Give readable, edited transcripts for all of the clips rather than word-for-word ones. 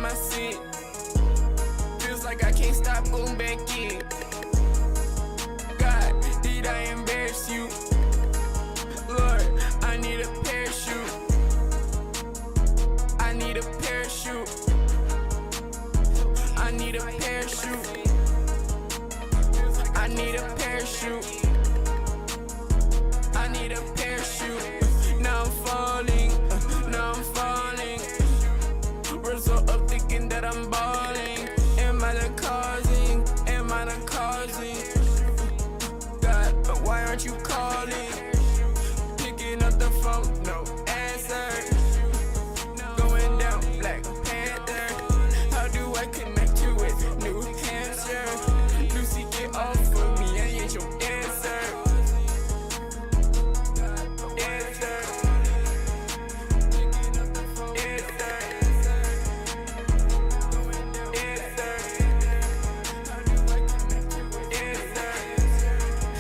my sin. Feels like I can't stop going back in. God, did I embarrass you? Lord, I need a parachute. I need a parachute. I need a parachute. I need a parachute. I need a parachute. Now I'm falling. Now I'm falling. Result of thinking that I'm balling. Am I the causing? Am I the causing? God, but why aren't you calling? Picking up the phone, no answer. Going down Black Panther. How do I connect you with New Hampshire? Lucy, get off of me, I ain't your dancer. Dancer.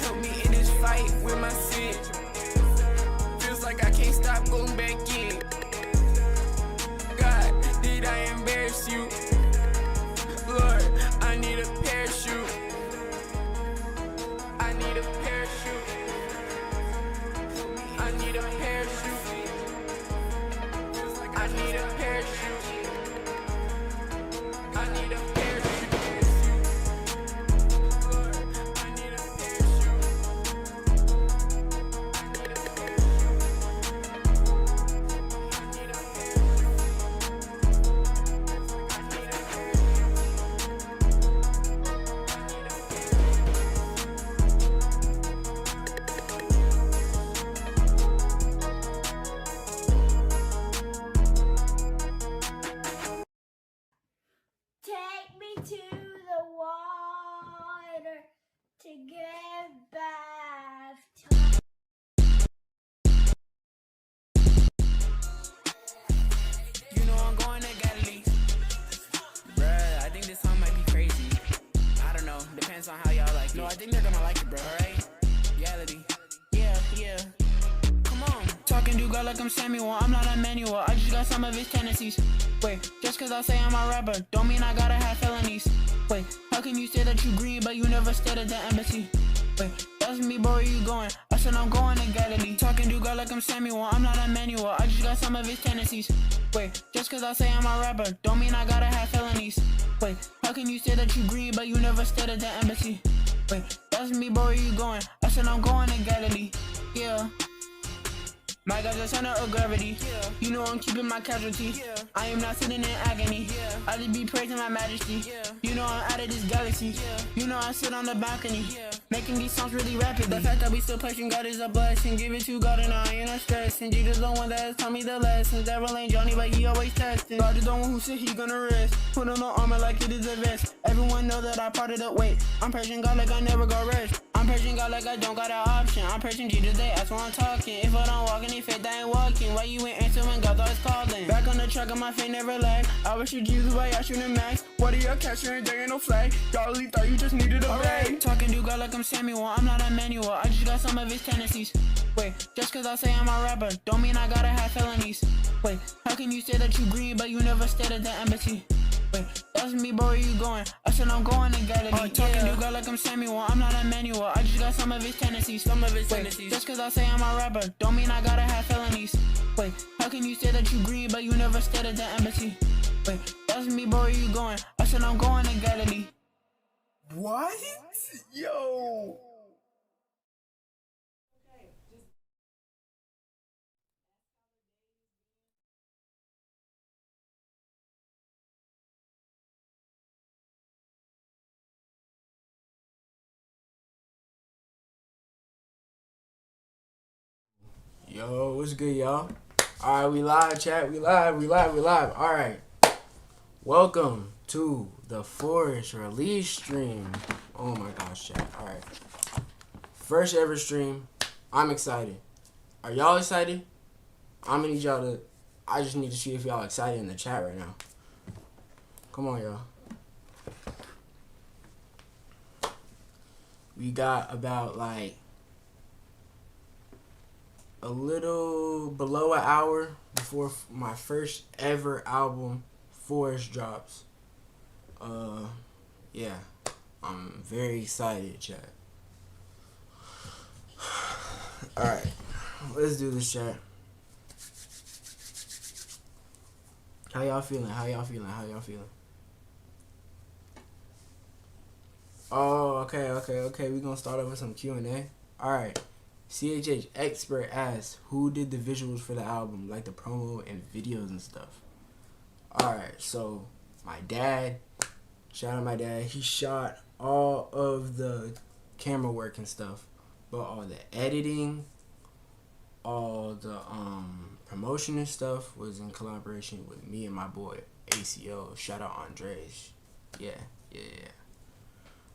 Help me in this fight with my sin. Feels like I can't stop going back in. God, did I embarrass you? Lord, I need a parachute. I need a parachute. I need a parachute. I need a parachute. I need a parachute. Lord, I need a parachute. Take me to the water to get baptized. You know I'm going to Galilee. Bruh, I think this song might be crazy. I don't know, depends on how y'all like it. No, I think they're gonna like it, bro. Alright? Reality. Yeah. Come on. Talking to God like I'm Samuel, I'm not Emmanuel. I just got some of his tendencies. Wait, just cause I say I'm a rapper, don't mean I gotta have felonies. Wait, how can you say that you green but you never stayed at the embassy? Wait, that's me, bro, where you going? I said I'm going to Galilee. Talking to God like I'm Samuel, I'm not Emmanuel. I just got some of his tendencies. Wait, just cause I say I'm a rapper, don't mean I gotta have felonies. Wait, how can you say that you green but you never stayed at the embassy? Wait, that's me, bro, where you going? I said I'm going to Galilee. Yeah. My God's the center of gravity. You know I'm keeping my casualty. I am not sitting in agony. I just be praising my majesty. You know I'm out of this galaxy. You know I sit on the balcony. Making these songs really rapidly. The fact that we still pushing God is a blessing. Give it to God and I ain't not stressing. Jesus the one that has taught me the lessons. Devil ain't Johnny but he always testing. God is the one who said he gonna rest. Put on the armor like it is a vest. Everyone know that I parted the weight. I'm praising God like I never go rest. I'm praising God like I don't got an option. I'm praising Jesus, they ask when I'm talking. If I don't walk any faith, I ain't walking. Why you ain't answer when God thought it's calling? Back on the track, my faith never lag. I wish you Jesus, why I shooting max? What are you capturing? There ain't no flag. Y'all really thought you just needed a break. Talking to God like I'm Samuel, I'm not Emmanuel. I just got some of his tendencies. Wait, just cause I say I'm a rapper, don't mean I gotta have felonies. Wait, how can you say that you green but you never stayed at the embassy? Wait, that's me, bro, where you going? I said I'm going to Galilee. Talking to God like I'm Samuel, I'm not Emmanuel. I just got some of his tendencies. Wait, just cause I say I'm a rapper, don't mean I gotta have felonies. Wait, how can you say that you green but you never stayed at the embassy? Wait, that's me, bro, where you going? I said I'm going to Galilee. What? Yo. Yo, what's good, y'all? Alright, we live, chat. We live. Alright. Welcome to the Forest release stream. Oh my gosh, chat. Alright. First ever stream. I'm excited. Are y'all excited? I'm gonna need y'all to... I just need to see if y'all excited in the chat right now. Come on, y'all. We got about, like, a little below an hour before my first ever album, Forest drops. Yeah, I'm very excited, chat. Alright, let's do this, chat. How y'all feeling? How y'all feeling? How y'all feeling? Oh, okay. We gonna start off with some Q&A. Alright. CHH Expert asks, who did the visuals for the album, like the promo and videos and stuff? Alright, so my dad, shout out my dad, he shot all of the camera work and stuff, but all the editing, all the promotion and stuff was in collaboration with me and my boy ACO. Shout out Andres. Yeah.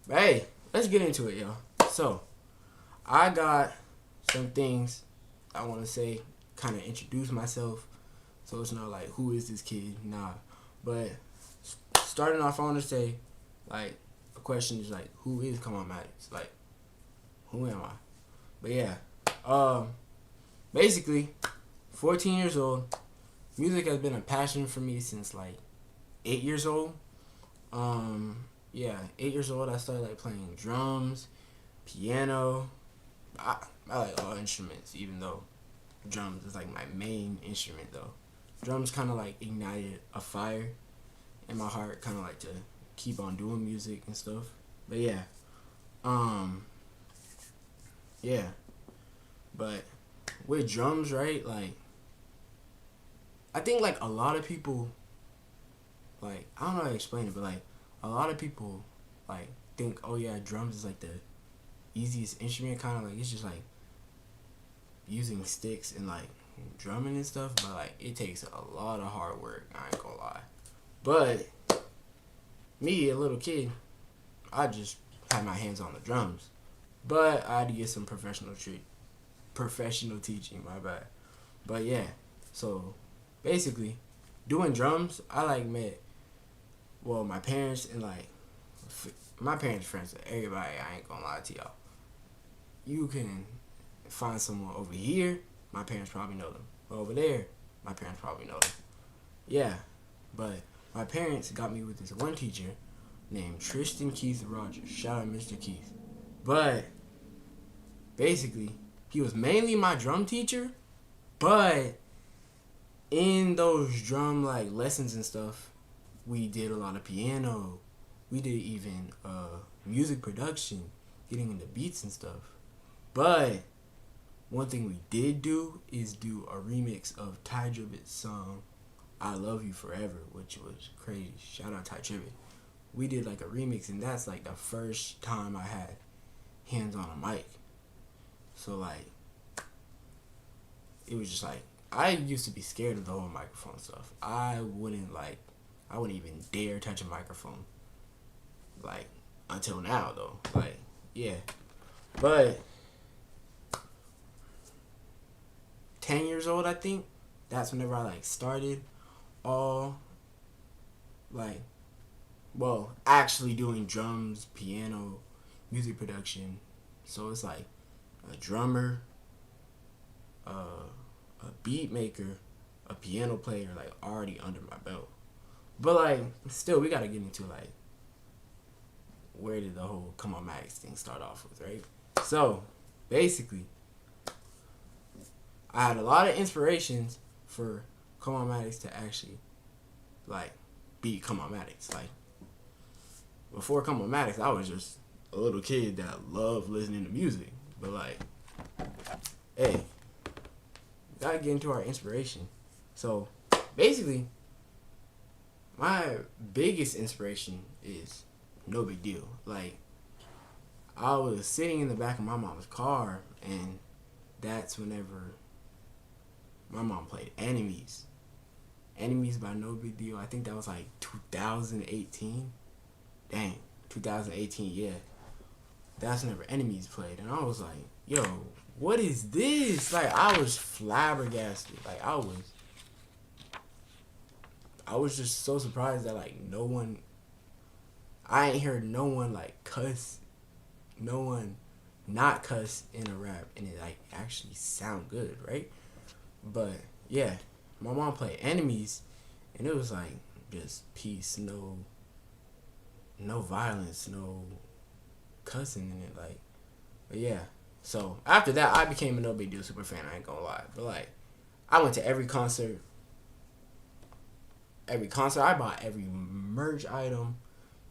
But hey, let's get into it, y'all. So, I got some things I want to say, kind of introduce myself, so it's not like, who is this kid? Nah. But, starting off, I want to say, like, a question is like, who is Come On Maddox? Like, who am I? But yeah, basically, 14 years old, music has been a passion for me since like 8 years old. Yeah, 8 years old, I started like playing drums, piano. I like all instruments, even though drums is like my main instrument though. Drums kind of like ignited a fire in my heart, kind of like to keep on doing music and stuff. But yeah, yeah. But with drums, right, like, I think like a lot of people, like, I don't know how to explain it, but like a lot of people like think, oh yeah, drums is like the easiest instrument, kind of like it's just like using sticks and like drumming and stuff, but like it takes a lot of hard work, I ain't gonna lie. But me, a little kid, I just had my hands on the drums, but I had to get some professional teaching, my bad. But yeah, so basically doing drums, I like met, well, my parents and like my parents' friends, everybody. I ain't gonna lie to y'all. You can find someone over here, my parents probably know them. Over there, my parents probably know them. Yeah, but my parents got me with this one teacher named Tristan Keith Rogers. Shout out Mr. Keith. But basically, he was mainly my drum teacher, but in those drum like lessons and stuff, we did a lot of piano. We did even music production, getting into beats and stuff. But one thing we did do is do a remix of Ty Tribbett's song I Love You Forever, which was crazy. Shout out Ty Tribbett. We did like a remix, and that's like the first time I had hands on a mic. So like, it was just like, I used to be scared of the whole microphone stuff. I wouldn't even dare touch a microphone. Like, until now though. Like, yeah. But 10 years old, I think, that's whenever I like started all like, well, actually doing drums, piano, music production. So it's like a drummer, a beat maker, a piano player, like already under my belt. But like, still, we gotta get into like, where did the whole Come On Maddox thing start off with, right? So basically, I had a lot of inspirations for Come On Maddox to actually like be Come On Maddox. Like, before Come On Maddox, I was just a little kid that loved listening to music. But like, hey, gotta get into our inspiration. So basically, my biggest inspiration is No Big Deal. Like, I was sitting in the back of my mom's car, and that's whenever my mom played Enemies. Enemies by No Big Deal. I think that was like 2018. Dang, 2018, yeah. That's whenever Enemies played, and I was like, yo, what is this? Like, I was flabbergasted. Like, I was just so surprised that like I ain't heard no one like cuss, no one not cuss in a rap, and it like actually sound good, right? But yeah, my mom played Enemies, and it was like, just peace, no violence, no cussing in it, like. But yeah, so after that, I became a No Big Deal super fan. I ain't gonna lie, but like, I went to every concert. I bought every merch item,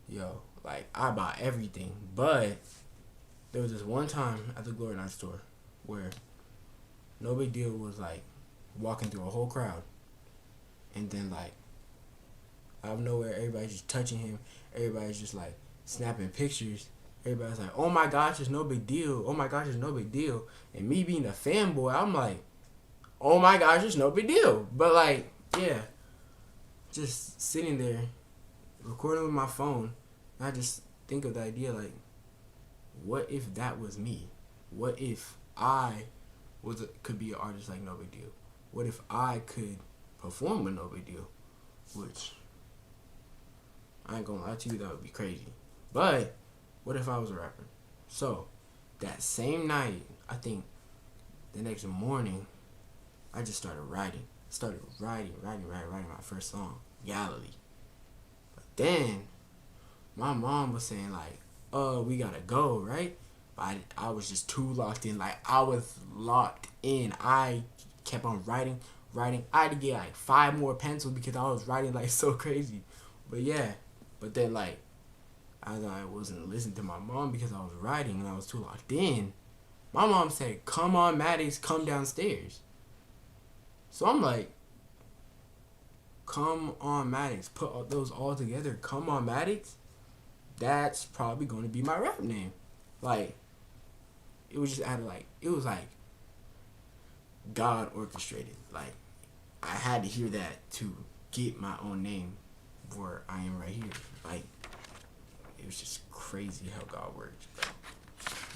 yo. Like, I bought everything. But there was this one time at the Glory Night store where No Big Deal was like walking through a whole crowd, and then like out of nowhere, everybody's just touching him. Everybody's just like snapping pictures. Everybody's like, "Oh my gosh, it's no big deal. Oh my gosh, it's no big deal." And me being a fanboy, I'm like, "Oh my gosh, it's no big deal." But like, yeah, just sitting there, recording with my phone, I just think of the idea like, what if that was me? What if I could be an artist like No Big Deal? What if I could perform with No Big Deal? Which, I ain't gonna lie to you, that would be crazy. But what if I was a rapper? So that same night, I think the next morning, I just started writing. Writing my first song, Galilee. But then my mom was saying like, we gotta go, right? But I was just too locked in. Like, I was locked in. I kept on writing. I had to get like 5 more pencils because I was writing like so crazy. But yeah, but then like, as I wasn't listening to my mom because I was writing and I was too locked in, my mom said, "Come on, Maddox, come downstairs." So I'm like, "Come on, Maddox, put those all together. Come on, Maddox. That's probably going to be my rap name." Like, it was just it was like God orchestrated. Like, I had to hear that to get my own name where I am right here. Like, it was just crazy how God works.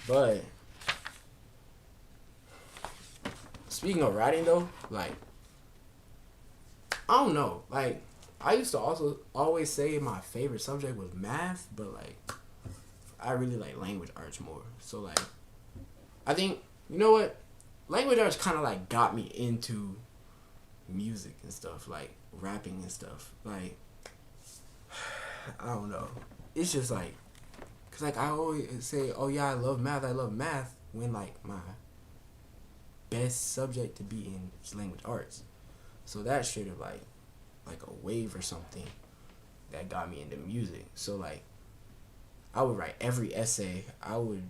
But speaking of writing though, like, I don't know. Like, I used to also always say my favorite subject was math, but like, I really like language arts more. So like, I think, you know what? Language arts kind of like got me into music and stuff, like rapping and stuff. Like, I don't know. It's just like, cause like I always say, "Oh yeah, I love math. When like my best subject to be in is language arts. So that's straight up like a wave or something that got me into music. So like, I would write every essay. I would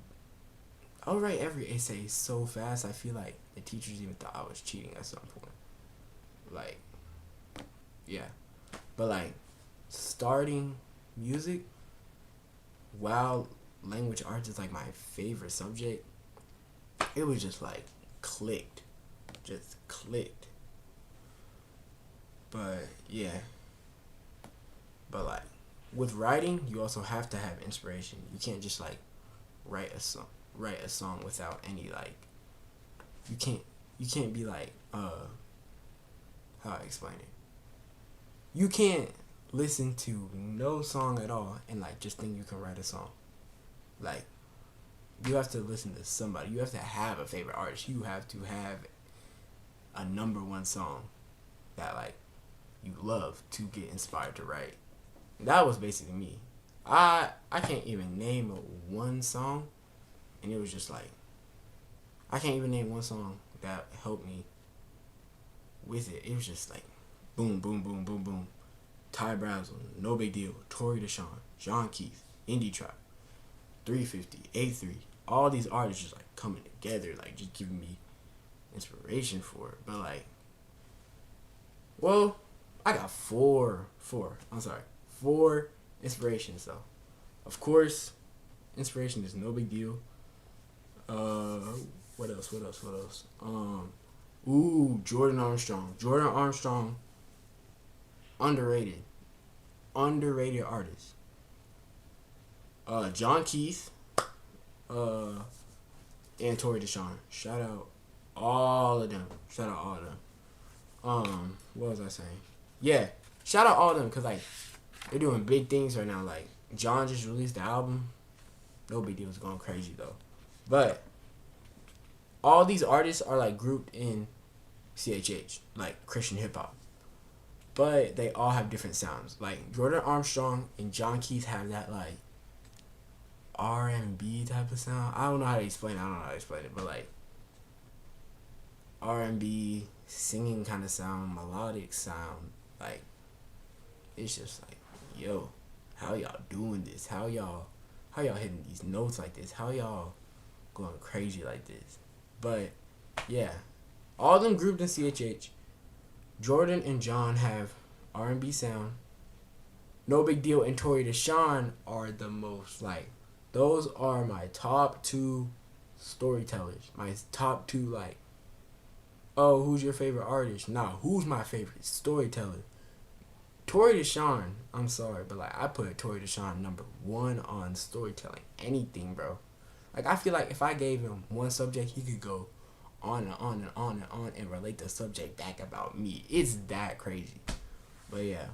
write every essay so fast. I feel like the teachers even thought I was cheating at some point. Like, yeah, but like starting music while language arts is like my favorite subject, it was just like clicked. But yeah, but like with writing, you also have to have inspiration. You can't just like write a song without any like, you can't be like, how I explain it, you can't listen to no song at all and like just think you can write a song. Like, you have to listen to somebody. You have to have a favorite artist. You have to have a number one song that like you love to get inspired to write. That was basically me. I can't even name one song, and it was just like, I can't even name one song that helped me with it. It was just like boom, boom, boom, boom, boom. Ty Brazzle, No Big Deal, Tory Deshawn, John Keith, Indie Trap, 350, A3. All these artists just like coming together, like just giving me inspiration for it. But like, well, I got four inspirations though. Of course, inspiration is No Big Deal. What else? Jordan Armstrong, underrated artist. John Keith, and Tory Deshawn. Shout out all of them. What was I saying? Yeah, shout out all of them, because like, they're doing big things right now. Like, John just released the album. No Big Deal is going crazy though. But all these artists are like grouped in CHH, like Christian hip hop. but they all have different sounds. Like Jordan Armstrong and John Keith have that like R&B type of sound. I don't know how to explain it. But like R&B singing kind of sound, melodic sound. Like it's just like, yo, how y'all doing this? How y'all hitting these notes like this? How y'all going crazy like this? But yeah, all of them grouped in CHH. Jordan and John have R&B sound. No Big Deal and Tory Deshawn are the most like, those are my top two storytellers. My top two like, oh, who's your favorite artist? Nah, who's my favorite storyteller? Tory Deshawn, I'm sorry, but like I put Tory Deshawn number one on storytelling. Anything, bro. Like I feel like if I gave him one subject, he could go on and on and on and on and relate the subject back about me. It's that crazy. But yeah,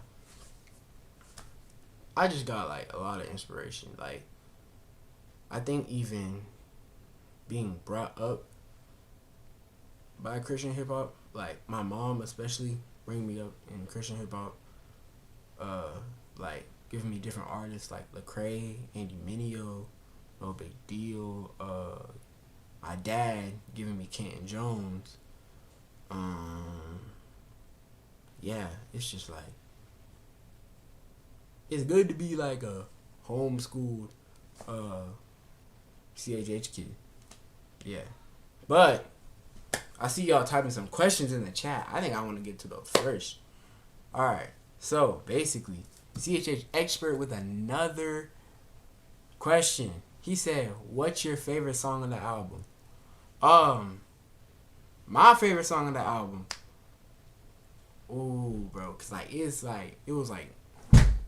I just got like a lot of inspiration. Like I think even being brought up by Christian hip hop, like my mom especially bring me up in Christian hip hop, like giving me different artists like Lecrae, Andy Mineo, No Big Deal, my dad giving me Kenton Jones. Yeah, it's just like, it's good to be like a homeschooled CHH kid. Yeah. But I see y'all typing some questions in the chat. I think I want to get to those first. Alright. So basically, CHH expert with another question. He said, what's your favorite song on the album? My favorite song on the album. Ooh, bro, cause like it was like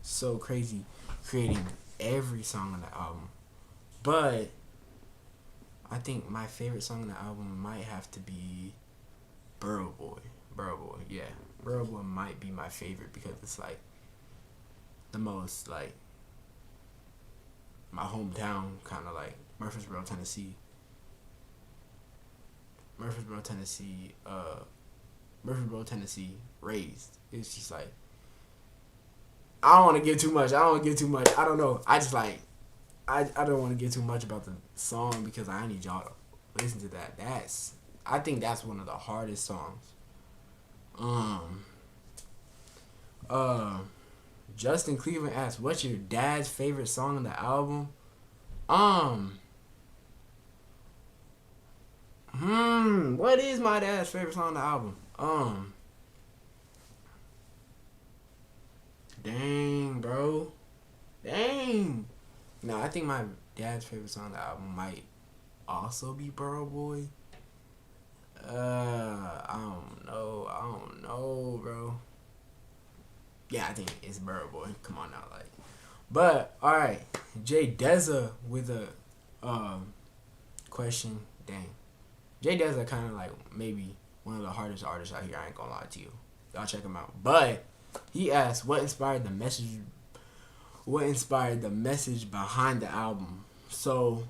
so crazy creating every song on the album. But I think my favorite song on the album might have to be Burrow Boy. Yeah. Burrow Boy might be my favorite because it's like the most like my hometown, kind of like Murfreesboro, Tennessee, raised. It's just like, I don't want to give too much. I don't know. I just like, I don't want to get too much about the song because I need y'all to listen to that. I think that's one of the hardest songs. Justin Cleveland asked, what's your dad's favorite song on the album? What is my dad's favorite song on the album? Dang, bro. Dang. No, I think my dad's favorite song on the album might also be Burrow Boy. I don't know, bro. Yeah, I think it's Burrow Boy. Come on now, like. But alright, Jay Deza with a question. Dang, Jay Deza kind of like maybe one of the hardest artists out here. I ain't gonna lie to you. Y'all check him out. But he asked, what inspired the message behind the album? So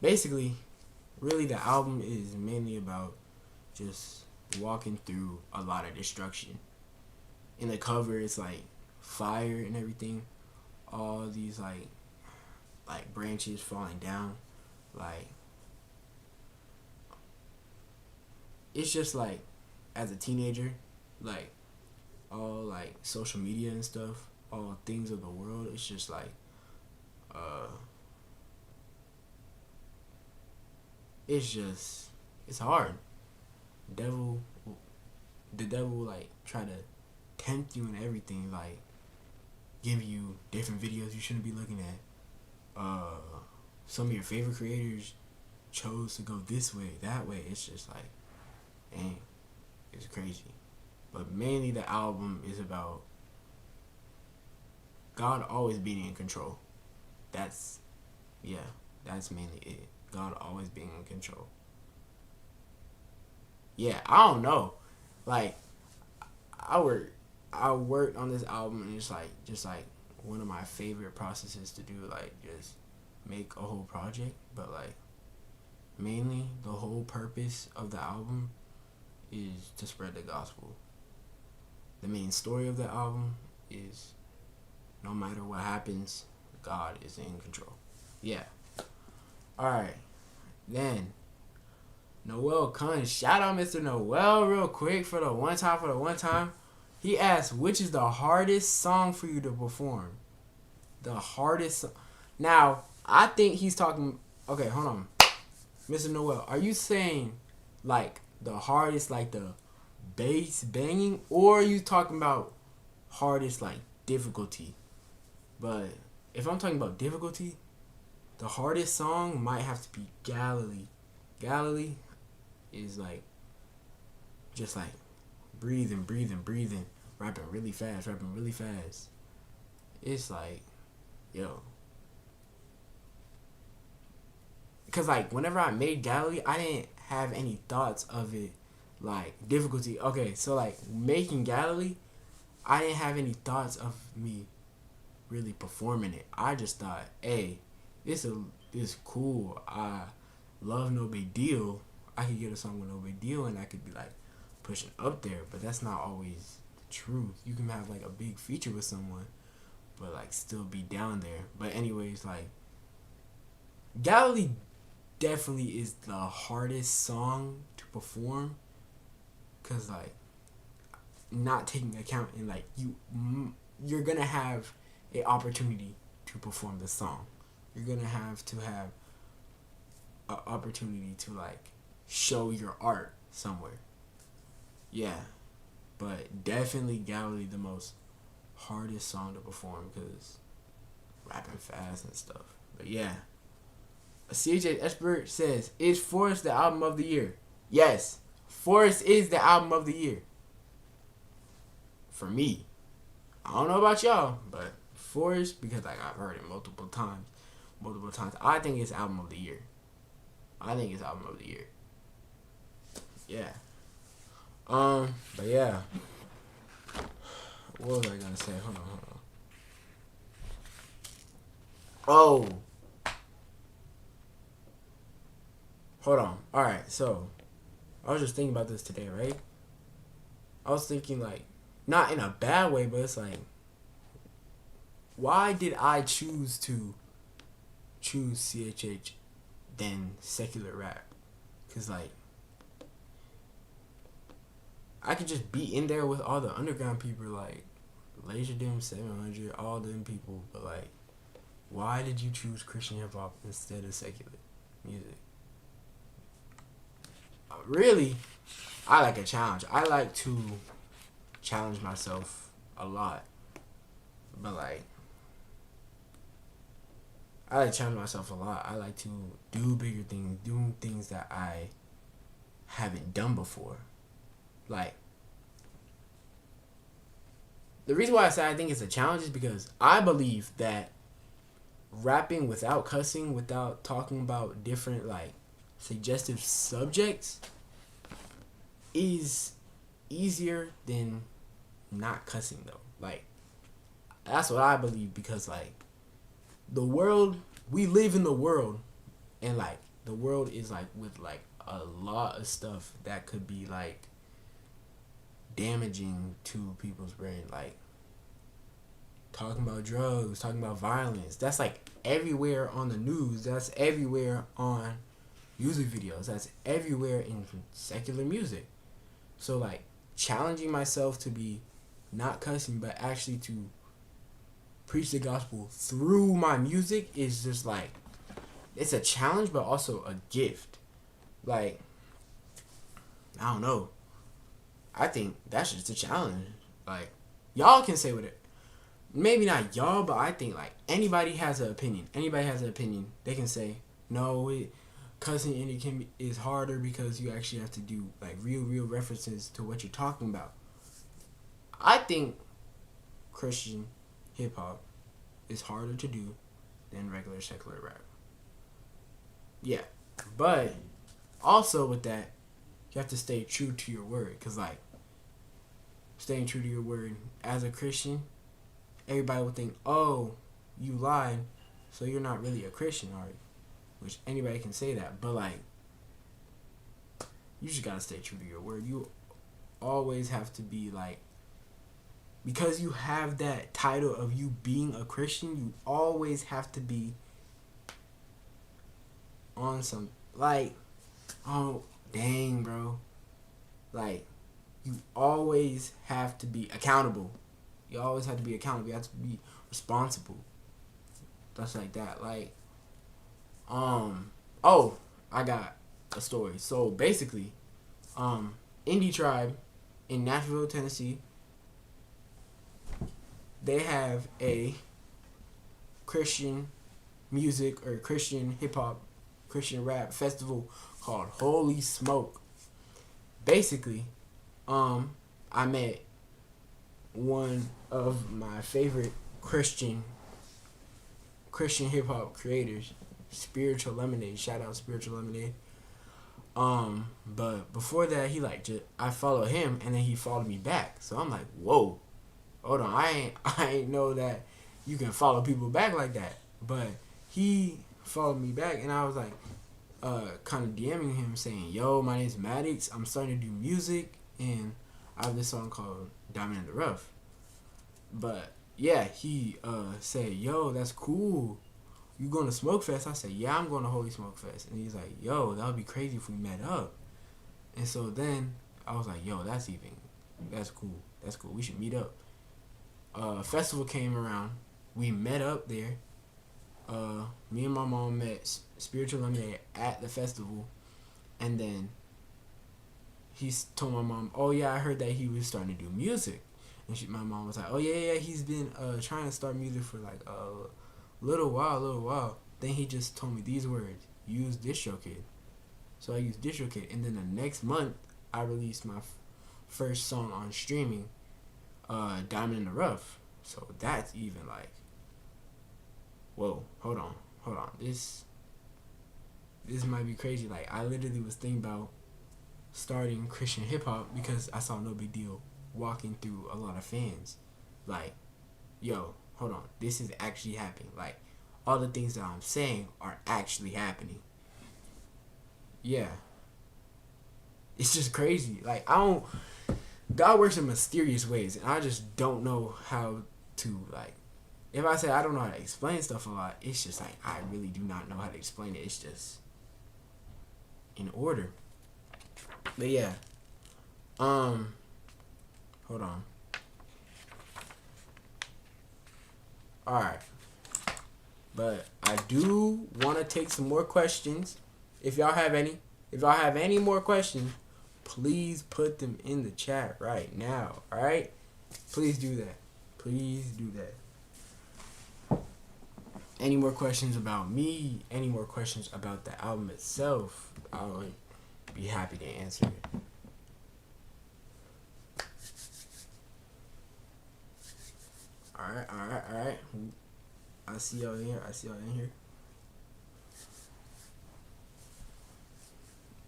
basically, really the album is mainly about just walking through a lot of destruction. In the cover, it's like fire and everything. All these like branches falling down. Like, it's just like, as a teenager, like all like social media and stuff, all things of the world, it's just like it's hard. The devil like try to tempt you and everything, like give you different videos you shouldn't be looking at. Some of your favorite creators chose to go this way, that way. It's just like, dang, it's crazy. But mainly the album is about God always being in control. That's mainly it. God always being in control. Yeah, I don't know. Like, I worked on this album, and it's like just like one of my favorite processes to do, like just make a whole project. But like mainly the whole purpose of the album is to spread the gospel. the main story of the album is no matter what happens, God is in control. Yeah. Alright. Then Noel Kunz. Shout out Mr. Noel real quick for the one time. He asked, which is the hardest song for you to perform? The hardest song. Now, I think he's talking... Okay, hold on. Mr. Noel, are you saying like the hardest, like the bass banging, or are you talking about hardest like difficulty? But if I'm talking about difficulty, the hardest song might have to be Galilee. Galilee is like just like breathing, rapping really fast. It's like, yo. Because, like, whenever I made Galilee, I didn't have any thoughts of it, like, difficulty. Okay, so, like, making Galilee, I didn't have any thoughts of me really performing it. I just thought, hey, this is cool. I love No Big Deal. I could get a song with No Big Deal, and I could be, like, pushing up there. But that's not always the truth. You can have, like, a big feature with someone, but, like, still be down there. But anyways, like, Galilee definitely is the hardest song to perform, because like not taking account in like you're gonna have an opportunity to perform the song. You're gonna have an opportunity to like show your art somewhere. Yeah, but definitely Galilee the most hardest song to perform because rapping fast and stuff. But yeah. CJ Expert says, is Forest the album of the year? Yes, Forest is the album of the year. For me. I don't know about y'all, but Forest, because like I've heard it multiple times, I think it's album of the year. Yeah. But yeah. What was I gonna say? Hold on. Oh. Hold on. Alright, so I was just thinking about this today, right? I was thinking like, not in a bad way, but it's like, why did I choose CHH than secular rap? Cause like, I could just be in there with all the underground people, like Laser Dim 700, all them people, but like, why did you choose Christian hip hop instead of secular music? Really, I like a challenge. I like to challenge myself a lot. But like, I like to challenge myself a lot. I like to do bigger things, do things that I haven't done before. Like, the reason why I say I think it's a challenge is because I believe that rapping without cussing, without talking about different like suggestive subjects is easier than not cussing though. Like, that's what I believe, because like the world, we live in the world, and like the world is like with like a lot of stuff that could be like damaging to people's brain, like talking about drugs, talking about violence. That's like everywhere on the news. That's everywhere on music videos. That's everywhere in secular music. So like challenging myself to be not cussing, but actually to preach the gospel through my music is just like, it's a challenge, but also a gift. Like, I don't know. I think that's just a challenge. Like, y'all can say what it, maybe not y'all, but I think like anybody has an opinion. They can say, no, cussing in it is harder because you actually have to do like real references to what you're talking about. I think Christian hip hop is harder to do than regular secular rap. Yeah, but also with that, you have to stay true to your word, because like staying true to your word as a Christian, everybody would think, oh, you lied, so you're not really a Christian, are you? Which anybody can say that, but like, you just gotta stay true to your word. You always have to be like because you have that title of you being a Christian, you always have to be on some, like, oh, dang, bro. Like, you always have to be accountable. You always have to be accountable. You have to be responsible. Stuff like that. Like, oh, I got a story. So, basically, Indie Tribe in Nashville, Tennessee, they have a Christian music or Christian hip-hop, Christian rap festival called Holy Smoke. Basically, I met one of my favorite Christian hip-hop creators, Spiritual Lemonade. Shout out Spiritual Lemonade. But before that, I followed him, and then he followed me back. So I'm like, whoa, hold on, I ain't know that you can follow people back like that. But he followed me back, and I was like, kind of DMing him saying, yo, my name's Maddox, I'm starting to do music, and I have this song called Diamond in the Rough. But yeah, he said, yo, that's cool, you going to Smoke Fest? I said, yeah, I'm going to Holy Smoke Fest. And he's like, yo, that would be crazy if we met up. And so then I was like, yo, that's cool, we should meet up. Festival came around, we met up there. Me and my mom met Spiritual Lemonade at the festival, and then he told my mom, oh yeah, I heard that he was starting to do music. And my mom was like, oh yeah, he's been trying to start music for like a little while. Then he just told me these words, use DistroKid. So I used DistroKid, and then the next month I released my first song on streaming, Diamond in the Rough. So that's even like, whoa, hold on. This might be crazy. Like, I literally was thinking about starting Christian hip hop because I saw No Big Deal walking through a lot of fans. Like, yo, hold on, this is actually happening. Like, all the things that I'm saying are actually happening. Yeah. It's just crazy. Like, God works in mysterious ways, and I just don't know how to, like, if I say I don't know how to explain stuff a lot, it's just like I really do not know how to explain it. It's just in order. But yeah. Hold on. Alright. But I do want to take some more questions. If y'all have any more questions, please put them in the chat right now. Alright? Please do that. Any more questions about me? Any more questions about the album itself? I would be happy to answer it. Alright. I see y'all in here.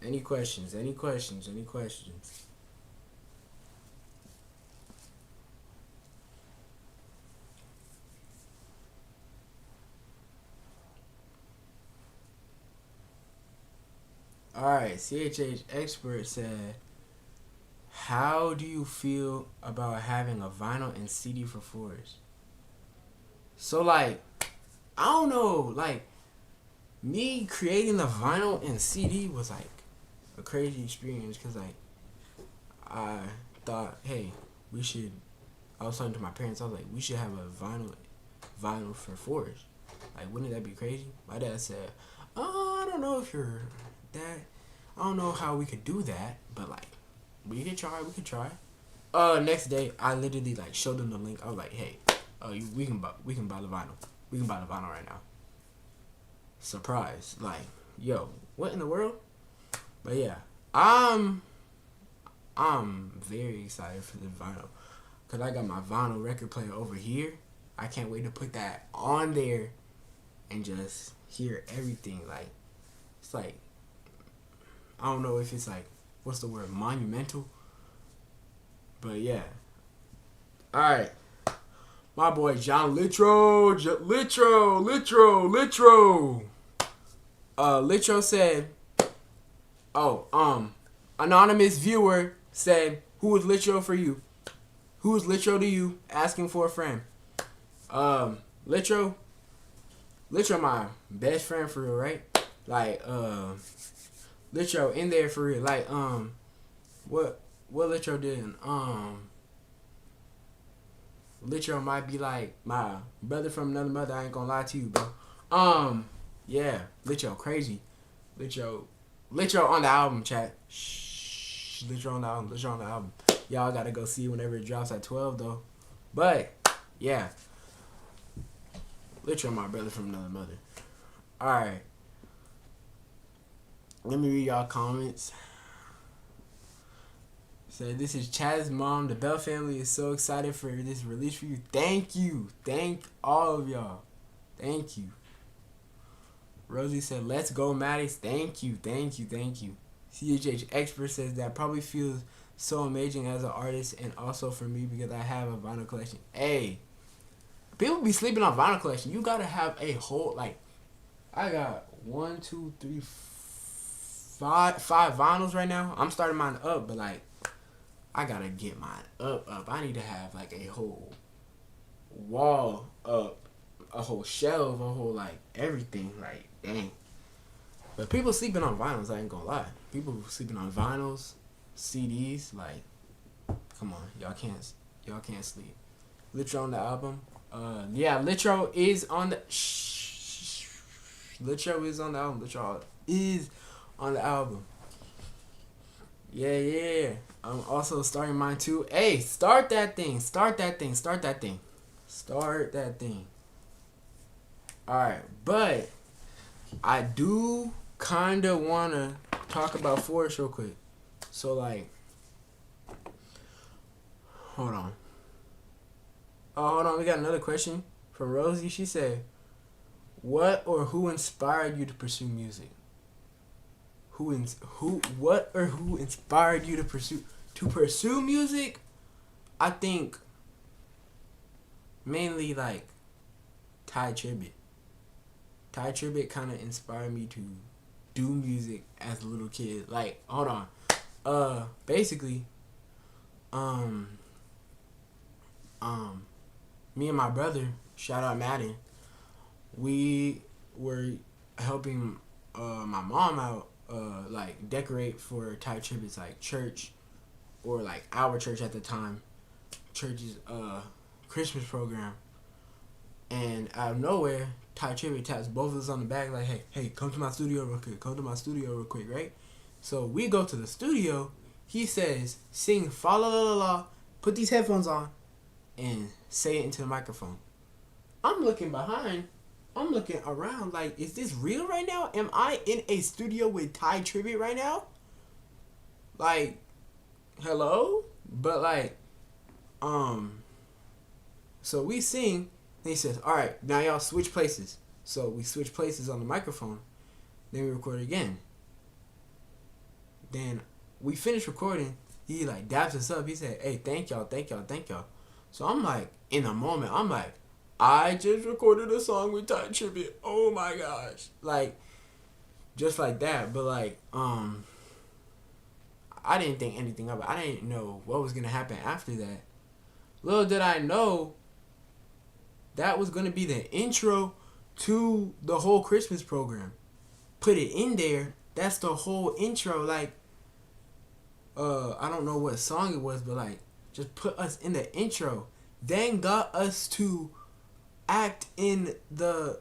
Any questions? Alright, CHH Expert said, how do you feel about having a vinyl and CD for Forest? So, like, I don't know, like, me creating the vinyl and CD was, like, a crazy experience, because, like, I thought, hey, I was talking to my parents, I was like, we should have a vinyl for Forest. Like, wouldn't that be crazy? My dad said, I don't know if you're that, I don't know how we could do that, but, like, we could try. Next day, I literally, like, showed them the link. I was like, hey, we can buy the vinyl. We can buy the vinyl right now. Surprise. Like, yo, what in the world? But yeah, I'm very excited for the vinyl, because I got my vinyl record player over here. I can't wait to put that on there and just hear everything. Like, it's like, I don't know if it's like, what's the word, monumental? But yeah. Alright. My boy John Litro. Litro said, anonymous viewer said, who was Litro for you? Who is Litro to you? Asking for a friend. Litro my best friend for real, right? Like, Litro in there for real. Like, what Litro did? Litro might be like my brother from another mother. I ain't gonna lie to you, bro. Yeah, Litro crazy. Litro on the album, chat. Shh, Litro on the album. Y'all gotta go see whenever it drops at 12 though. But yeah, Litro my brother from another mother. All right, let me read y'all comments. So this is Chad's mom. The Bell family is so excited for this release for you. Thank you. Thank all of y'all. Thank you. Rosie said, let's go, Maddox. Thank you. CHH Expert says that probably feels so amazing as an artist and also for me because I have a vinyl collection. Hey, people be sleeping on vinyl collection. You gotta have a whole, like, I got 1, 2, 3, 5 vinyls right now. I'm starting mine up, but like, I gotta get mine up. I need to have like a whole wall up, a whole shelf, a whole like everything. Like, dang. But people sleeping on vinyls, I ain't gonna lie. People sleeping on vinyls, CDs, like, come on, y'all can't sleep. Litro on the album. Yeah, Litro is on the Litro is on the album. Litro is on the album. Yeah. I'm also starting mine too. Hey, start that thing. Alright, but I do kinda wanna talk about Forest real quick. So like, hold on, we got another question from Rosie. She said, what or who inspired you to pursue music? Who inspired you to pursue music? I think mainly like Ty Tribbett. Ty Tribbett kind of inspired me to do music as a little kid. Like, hold on. Basically, me and my brother, shout out Madden, we were helping my mom out, like decorate for Ty Tribbett's like church, or like our church at the time, church's Christmas program. And out of nowhere, Ty Tribbett taps both of us on the back like, hey, come to my studio real quick, right? So we go to the studio. He says, sing fa la la la la, put these headphones on, and say it into the microphone. I'm looking around like, is this real right now? Am I in a studio with Ty Tribbett right now? Like, hello? But like, so we sing, and he says, alright, now y'all switch places. So we switch places on the microphone, then we record again. Then we finish recording, he like daps us up, he said, hey, thank y'all. So I'm like, in the moment, I'm like, I just recorded a song with Ty Tribbett. Oh my gosh. Like, just like that. But like, I didn't think anything of it. I didn't know what was going to happen after that. Little did I know that was going to be the intro to the whole Christmas program. Put it in there. That's the whole intro. Like, I don't know what song it was, but like, just put us in the intro. Then got us to act in the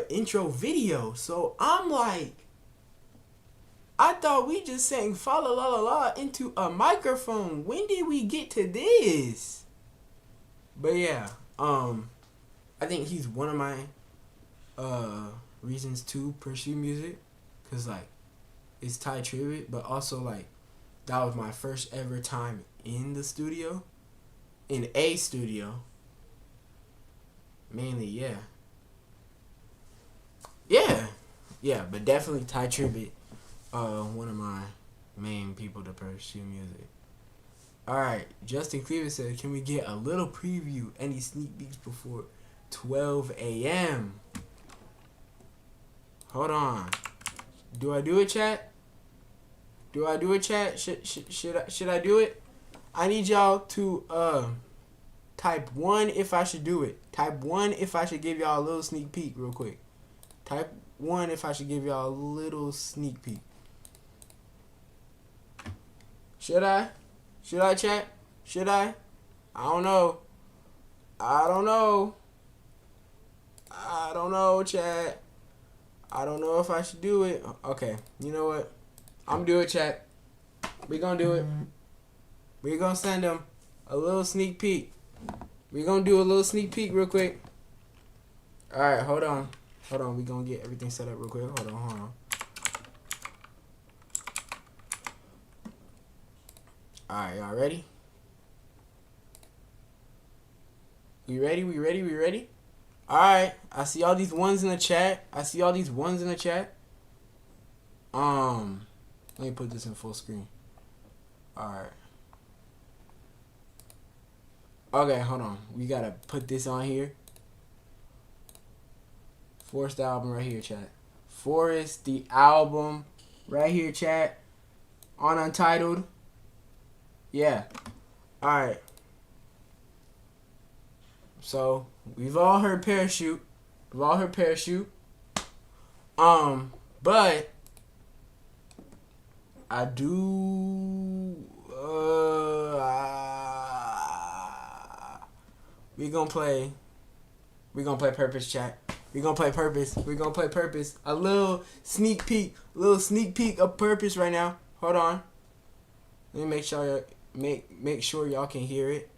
intro video. So I'm like, I thought we just sang fa la la la la into a microphone. When did we get to this? But yeah, I think he's one of my reasons to pursue music, cause like, it's Ty Tribbett, but also like, that was my first ever time in the studio, in a studio. Mainly, yeah, but definitely Ty Tribbett, one of my main people to pursue music. Alright, Justin Cleaver said, can we get a little preview, any sneak peeks before 12 a.m.? Hold on. Do I do it, chat? Should I do it? I need y'all to type 1 if I should do it. Type 1 if I should give y'all a little sneak peek real quick. Type 1 if I should give y'all a little sneak peek. Should I? Should I, chat? Should I? I don't know. I don't know. I don't know, chat. I don't know if I should do it. Okay, you know what? I'm gonna do it, chat. We gonna do it. We gonna send them a little sneak peek. We gonna do a little sneak peek real quick. All right, hold on. Hold on. We gonna get everything set up real quick. Hold on, hold on. All right, y'all ready? We ready? We ready? We ready? All right. I see all these ones in the chat. I see all these ones in the chat. Let me put this in full screen. All right. Okay, hold on. We gotta put this on here. Forest the album right here, chat. Forest the album right here, chat. On Untitled. Yeah. Alright. So, we've all heard Parachute. We've all heard Parachute. But I do we gonna play Purpose, chat. We gonna play Purpose. We gonna play Purpose. A little sneak peek of Purpose right now. Hold on. Let me make sure make sure y'all can hear it.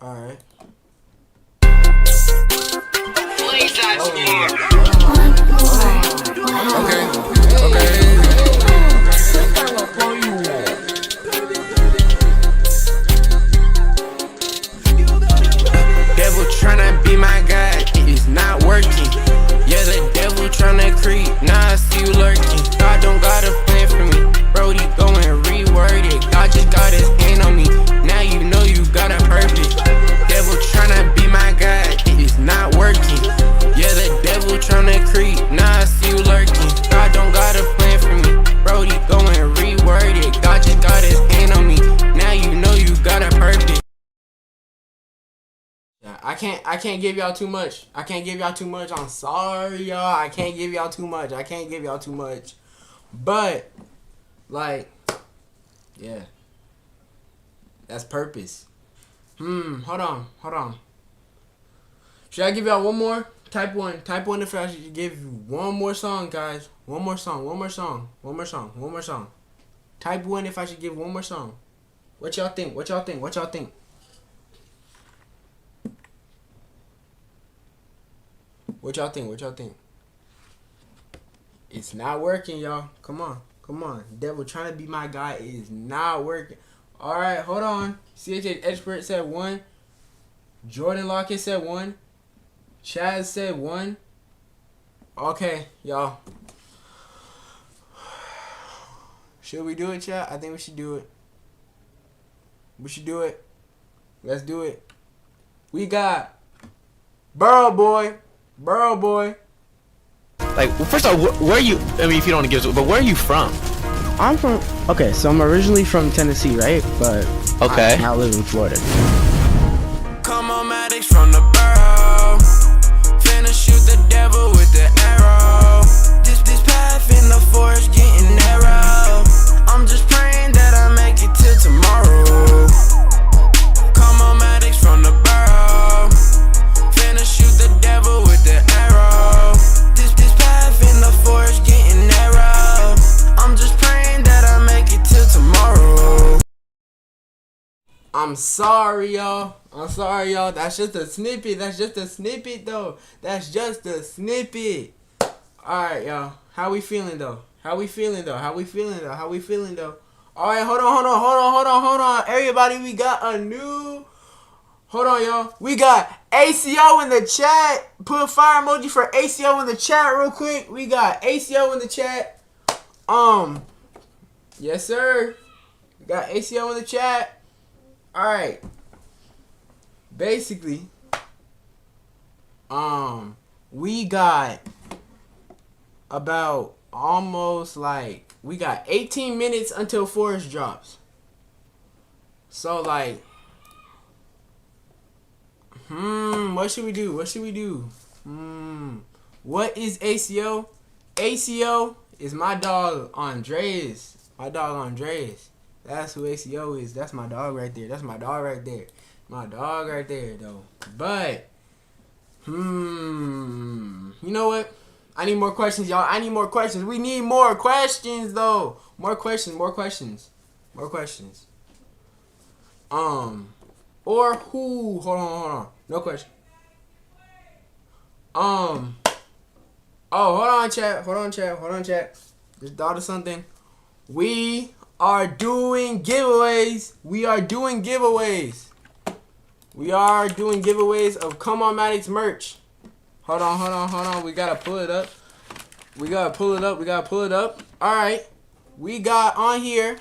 All right. Devil tryna be my God, it is not working. Yeah, the devil tryna creep, now I see you lurking. God don't got a plan for me, Brody go and reword it. God just got his hand on me, now you know you got a purpose. Devil tryna be my God, it is not working. Yeah, the devil tryna creep, now I see you lurking. God don't got a plan for me, Brody go and reword it. God just got his hand on me, now you know you got a purpose. I can't give y'all too much. I can't give y'all too much. I'm sorry, y'all. I can't give y'all too much. I can't give y'all too much. But, like, yeah. That's Purpose. Hold on. Should I give y'all one more? Type 1 if I should give you one more song, guys. One more song. Type 1 if I should give one more song. What y'all think? What y'all think? It's not working, y'all. Come on. Devil trying to be my guy is not working. Alright, hold on. CHH Expert said 1. Jordan Lockett said 1. Chaz said 1. Okay, y'all. Should we do it, chat? I think we should do it. Let's do it. We got Burrow Boy. Like, well, first of all, where are you? I mean, if you don't want to give it, but where are you from? I'm from. Okay, so I'm originally from Tennessee, right? But okay, I now live in Florida. Come on, Maddox from the borough. Finna shoot the devil with the arrow. This path in the forest getting narrow. I'm just praying that I make it till tomorrow. Come on, Maddox from the borough. Finna shoot the devil with the arrow. This path in the forest getting narrow. I'm just praying that I make it till tomorrow. I'm sorry, y'all. That's just a snippet. Though. That's just a snippet. Alright, y'all. How we feeling, though? All right, hold on. Everybody, we got a new... Hold on, y'all. We got ACO in the chat. Put a fire emoji for ACO in the chat real quick. We got ACO in the chat. Yes, sir. We got ACO in the chat. Alright. Basically, we got about almost like, we got 18 minutes until Forest drops. So like, what should we do? What should we do? What is ACO? ACO is my dog Andreas. My dog Andreas. That's who ACO is. That's my dog right there. That's my dog right there. My dog right there though. But you know what? I need more questions, y'all. I need more questions. We need more questions though. More questions, more questions. More questions. Or who? Hold on. No question. Oh, hold on, chat. Just thought of something. We are doing giveaways. We are doing giveaways of Come On Maddox merch. Hold on. We gotta pull it up. All right. We got on here.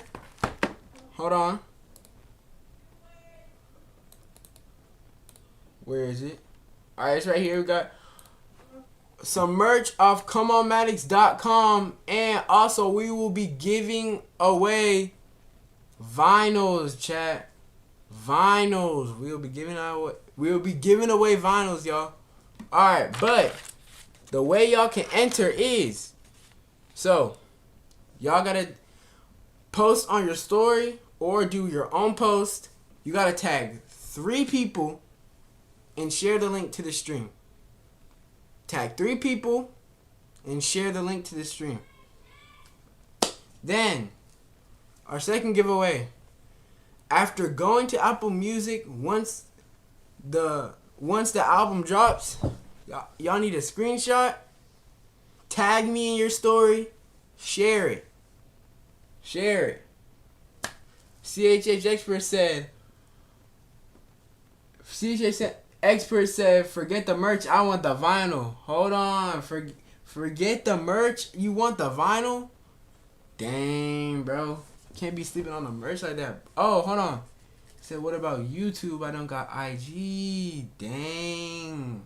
Hold on. Where is it? All right, it's right here. We got some merch off ComeOnMaddox.com, and also we will be giving away vinyls, chat. Vinyls. We will be giving away vinyls, y'all. All right, but the way y'all can enter is, so y'all gotta post on your story or do your own post. You gotta tag 3 people and share the link to the stream. Tag 3 people and share the link to the stream. Then, our second giveaway. After going to Apple Music, once the album drops, y'all need a screenshot. Tag me in your story. Share it. CHH Expert said, forget the merch, I want the vinyl. Hold on. Forget the merch? You want the vinyl? Dang, bro. Can't be sleeping on the merch like that. Oh, hold on. Said, what about YouTube? I don't got IG. Dang.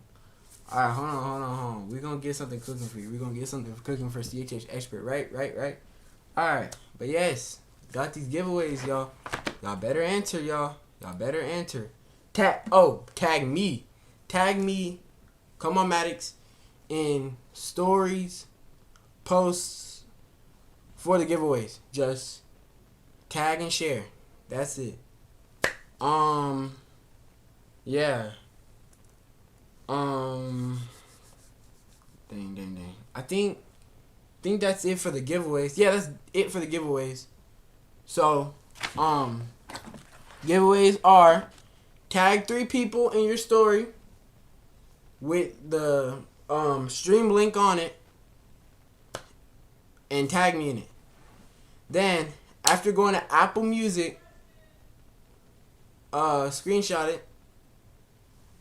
Alright, hold on. We're going to get something cooking for you. We're going to get something cooking for CHH Expert. Right? Alright. But yes, got these giveaways, y'all. Y'all better enter, y'all. Tag me. Come On Maddox in stories, posts for the giveaways. Just tag and share. That's it. Yeah. Dang. I think that's it for the giveaways. Yeah, that's it for the giveaways. So, giveaways are tag 3 people in your story with the stream link on it and tag me in it. Then, after going to Apple Music, screenshot it.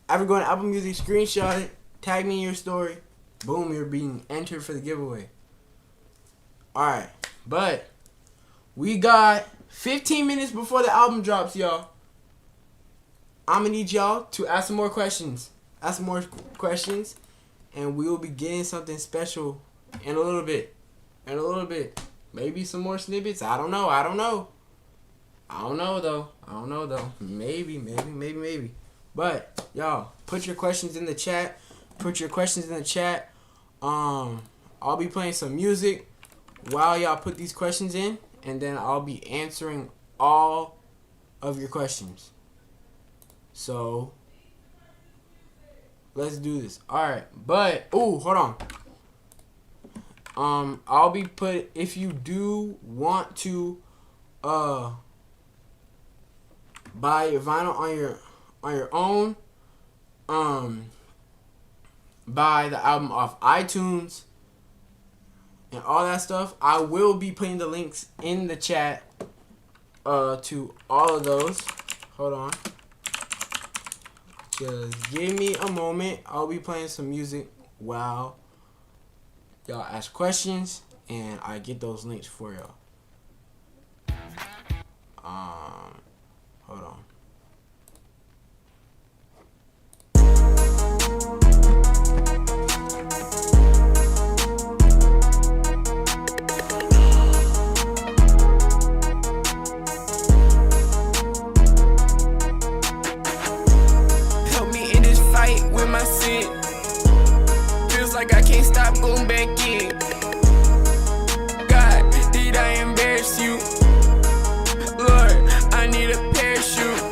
After going to Apple Music, screenshot it, tag me in your story. Boom, you're being entered for the giveaway. Alright, but we got 15 minutes before the album drops, y'all. I'm going to need y'all to ask some more questions. And we will be getting something special in a little bit. Maybe some more snippets. I don't know though. Maybe. But, y'all, put your questions in the chat. I'll be playing some music while y'all put these questions in. And then I'll be answering all of your questions. So, let's do this. Alright, but, hold on. I'll be if you do want to, buy your vinyl on your own, buy the album off iTunes and all that stuff, I will be putting the links in the chat to all of those. Hold on. Just give me a moment. I'll be playing some music while y'all ask questions and I get those links for y'all. Hold on. can't stop going back in. God, did I embarrass you? Lord, I need a parachute.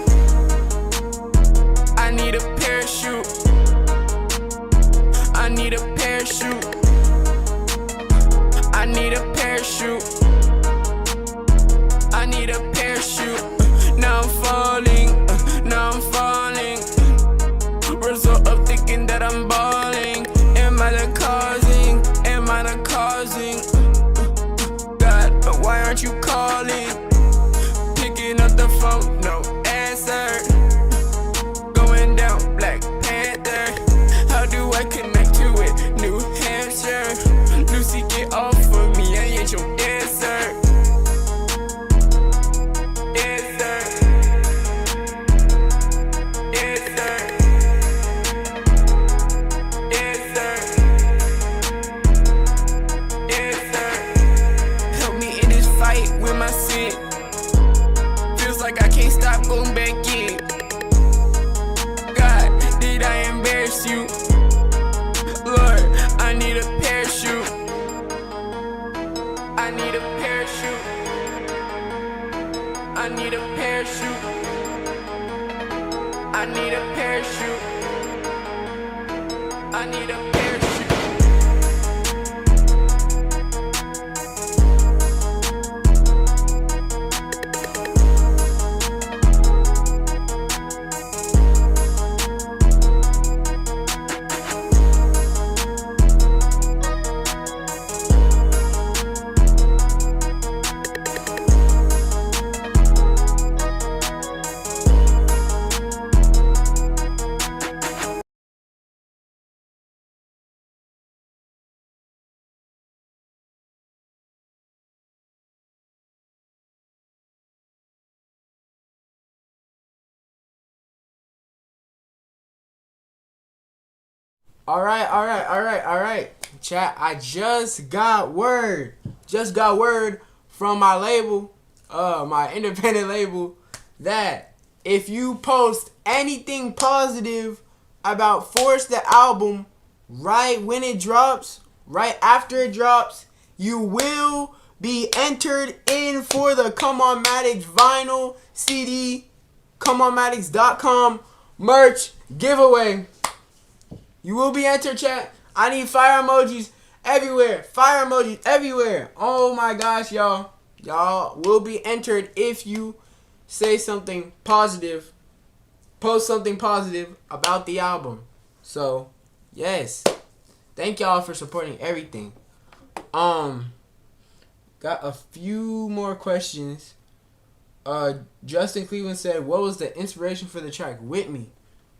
I need a parachute. I need a parachute. I need a parachute. I need a parachute. Now I'm falling. Now I'm falling. Result of thinking that I'm balling. Am I the causing? Am I the causing? God, why aren't you calling? Picking up the phone, no answer. Going down, Black Panther. How do I connect to it? New Hampshire. Lucy, get off of me, I ain't your answer. Answer. Answer. Answer. Answer. Help me in this fight with my sin. Feels like I can't stop going back in. God, did I embarrass you? Lord, I need a parachute. I need a parachute. I need a parachute. I need a parachute. I need a parachute. All right. Chat, I just got word from my label, my independent label, that if you post anything positive about Force the album right when it drops, right after it drops, you will be entered in for the Come On Maddox vinyl CD, ComeOnMaddox.com merch giveaway. You will be entered, chat. I need fire emojis everywhere. Fire emojis everywhere. Oh my gosh, y'all. Y'all will be entered if you say something positive. Post something positive about the album. So, yes. Thank y'all for supporting everything. Got a few more questions. Justin Cleveland said, what was the inspiration for the track With Me?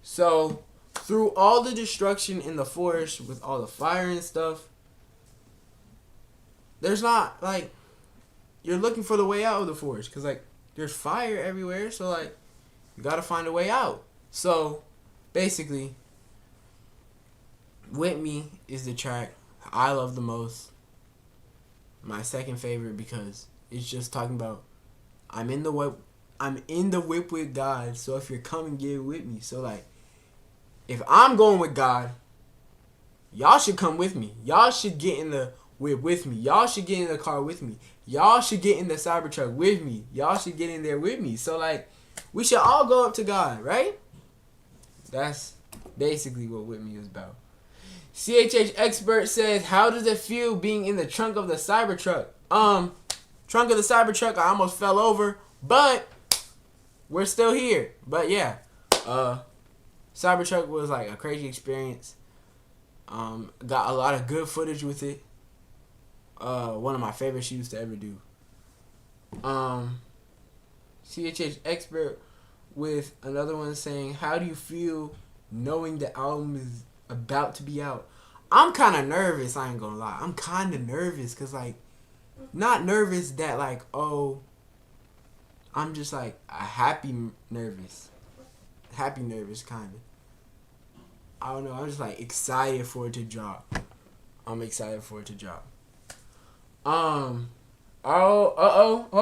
So, through all the destruction in the forest with all the fire and stuff, there's not, like, you're looking for the way out of the forest because, like, there's fire everywhere, so, like, you gotta find a way out. So, basically, With Me is the track I love the most. My second favorite because it's just talking about I'm in the whip with God, so if you're coming, get with me. So, like, if I'm going with God, y'all should come with me. Y'all should get in the whip with me. Y'all should get in the car with me. Y'all should get in the Cybertruck with me. Y'all should get in there with me. So, like, we should all go up to God, right? That's basically what With Me is about. CHH Expert says, how does it feel being in the trunk of the Cybertruck? Trunk of the Cybertruck, I almost fell over, but we're still here. But yeah, Cybertruck was like a crazy experience. Got a lot of good footage with it. One of my favorite shoots to ever do. CHH Expert with another one saying, how do you feel knowing the album is about to be out? I'm kind of nervous, I ain't gonna lie. I'm kind of nervous because, like, not nervous that, like, oh, I'm just, like, a happy nervous, kind of. I don't know, I'm just, like, excited for it to drop. Hold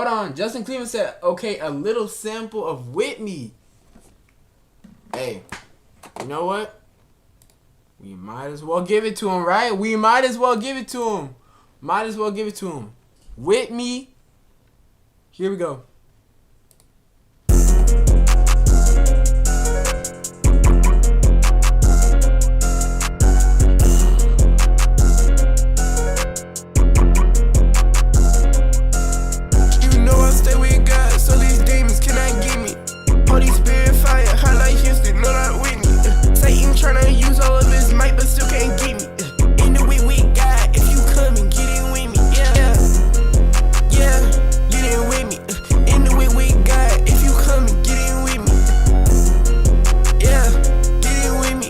on. Justin Cleveland said, okay, a little sample of With Me. Hey, you know what? We might as well give it to him, right? We might as well give it to him. Might as well give it to him. With me. Here we go. You know I stay with God, so these demons cannot get me. Holy Spirit fire, hot like Houston, no not Whitney. Satan tryna use all of his might, but still can't get me. In the way with God, if you come and get in with me, yeah, yeah, get in with me. In the way with God, if you come and get in with me, yeah, get in with me.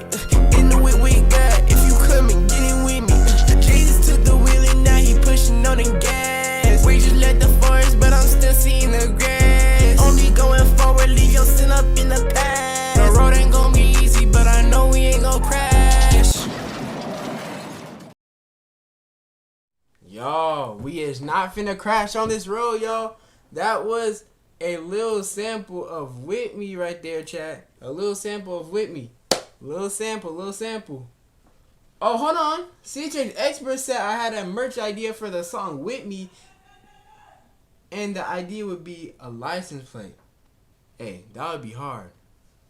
In the way with God, if you come and get in with me. Jesus took the wheel and now he pushing on the gas. We just left the forest, but I'm still seeing the grass. Only going forward, leave your sin up in the past. The road ain't gonna be easy, but I know we ain't gonna crash. Y'all, we is not finna crash on this road, y'all. That was a little sample of With Me right there, chat. A little sample of With Me. Little sample. Oh, hold on. CJ Expert said I had a merch idea for the song With Me. And the idea would be a license plate. Hey, that would be hard.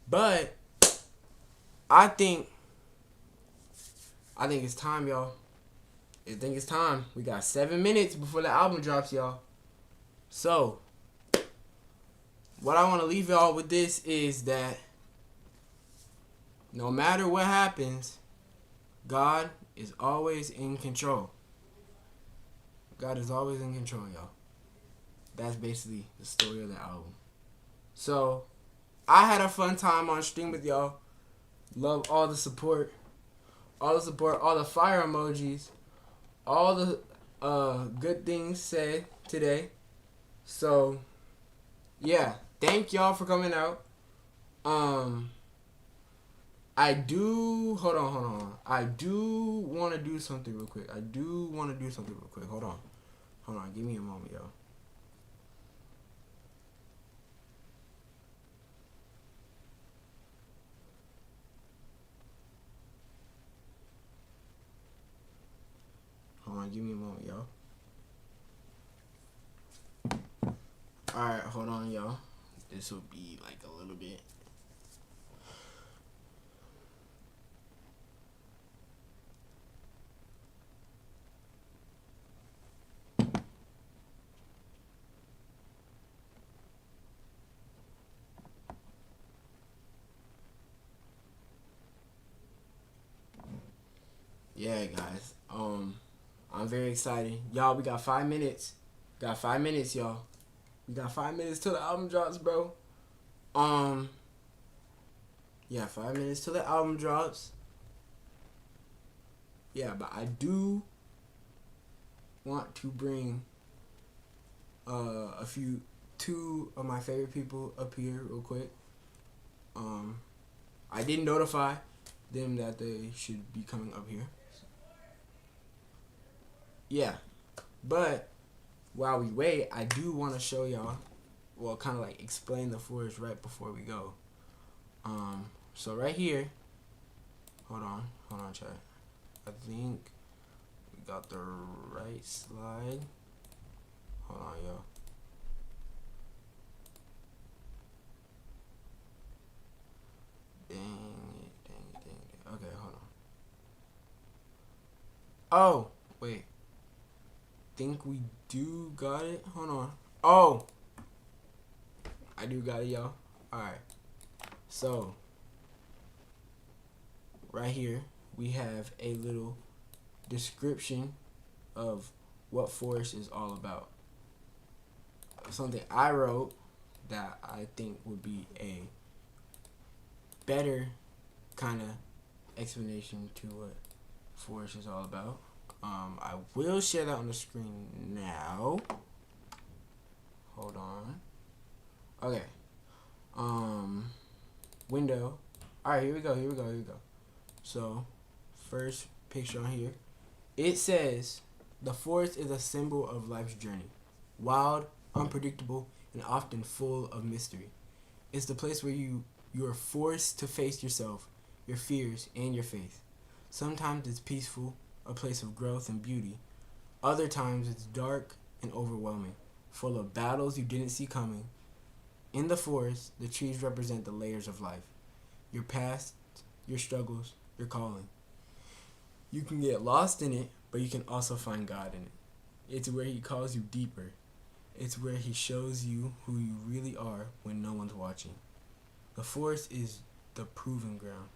But I think it's time, y'all. I think it's time. We got 7 minutes before the album drops, y'all. So, what I want to leave y'all with this is that no matter what happens, God is always in control. God is always in control, y'all. That's basically the story of the album. So, I had a fun time on stream with y'all. Love all the support. All the fire emojis. All the good things said today. So, yeah. Thank y'all for coming out. I do... Hold on. I do want to do something real quick. Hold on. Give me a moment, y'all. Give me a moment, y'all. Alright, hold on, y'all. This will be like a little bit. Yeah, guys. I'm very excited. Y'all, we got 5 minutes. Y'all. We got 5 minutes till the album drops, bro. Yeah, 5 minutes till the album drops. Yeah, but I do want to bring two of my favorite people up here real quick. I did notify them that they should be coming up here. Yeah, but while we wait, I do want to show y'all, well, kind of like explain the forest right before we go. So right here, hold on, chat. I think we got the right slide. Hold on, y'all. Dang it. Okay, hold on. Oh, wait. Think we do got it. Hold on. Oh, I do got it, y'all. Alright. So, right here, we have a little description of what Forest is all about. Something I wrote that I think would be a better kind of explanation to what Forest is all about. I will share that on the screen now. Hold on. Okay. Window. Alright, here we go. So, first picture on here. It says, the forest is a symbol of life's journey. Wild, unpredictable, and often full of mystery. It's the place where you are forced to face yourself, your fears, and your faith. Sometimes it's peaceful, a place of growth and beauty. Other times it's dark and overwhelming, full of battles you didn't see coming. In the forest, the trees represent the layers of life. Your past, your struggles, your calling. You can get lost in it, but you can also find God in it. It's where He calls you deeper. It's where He shows you who you really are when no one's watching. The forest is the proving ground,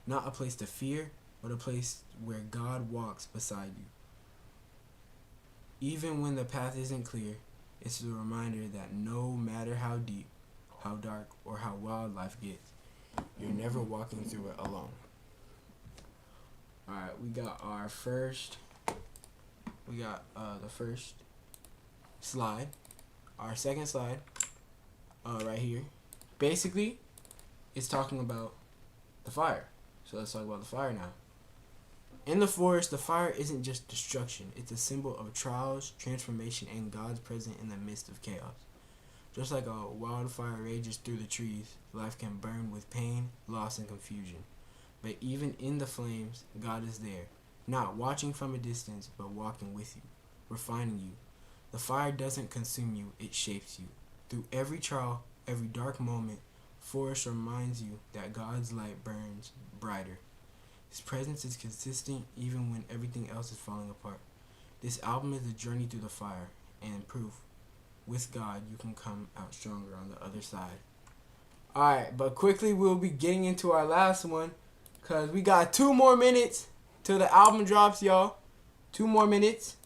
not a place to fear, but a place where God walks beside you. Even when the path isn't clear, it's a reminder that no matter how deep, how dark, or how wild life gets, you're never walking through it alone. Alright, we got the first slide. Our second slide, right here, basically, it's talking about the fire. So let's talk about the fire now. In the forest, the fire isn't just destruction. It's a symbol of trials, transformation, and God's presence in the midst of chaos. Just like a wildfire rages through the trees, life can burn with pain, loss, and confusion. But even in the flames, God is there, not watching from a distance, but walking with you, refining you. The fire doesn't consume you, it shapes you. Through every trial, every dark moment, forest reminds you that God's light burns brighter. His presence is consistent even when everything else is falling apart. This album is a journey through the fire and proof. With God, you can come out stronger on the other side. Alright, but quickly we'll be getting into our last one, because we got 2 more minutes till the album drops, y'all. 2 more minutes.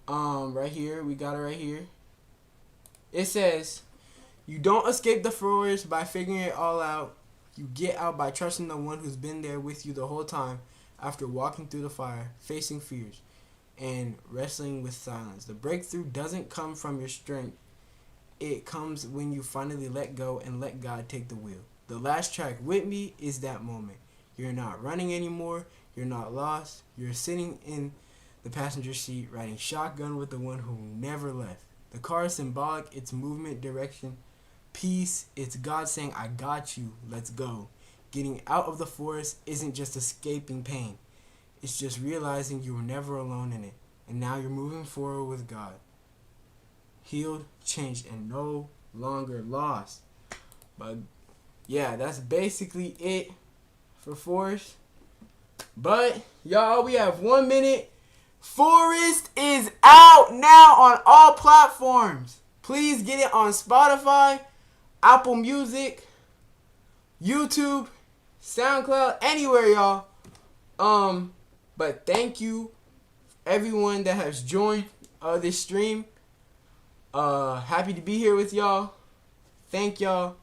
Right here, we got it right here. It says, you don't escape the forest by figuring it all out. You get out by trusting the one who's been there with you the whole time after walking through the fire, facing fears, and wrestling with silence. The breakthrough doesn't come from your strength. It comes when you finally let go and let God take the wheel. The last track, With Me, is that moment. You're not running anymore. You're not lost. You're sitting in the passenger seat, riding shotgun with the one who never left. The car is symbolic. It's movement, direction, peace. It's God saying, I got you. Let's go. Getting out of the forest isn't just escaping pain. It's just realizing you were never alone in it. And now you're moving forward with God. Healed, changed, and no longer lost. But yeah, that's basically it for Forest. But y'all, we have 1 minute. Forest is out now on all platforms. Please get it on Spotify, Apple Music, YouTube, SoundCloud, anywhere, y'all. But thank you everyone that has joined this stream. Happy to be here with y'all. Thank y'all.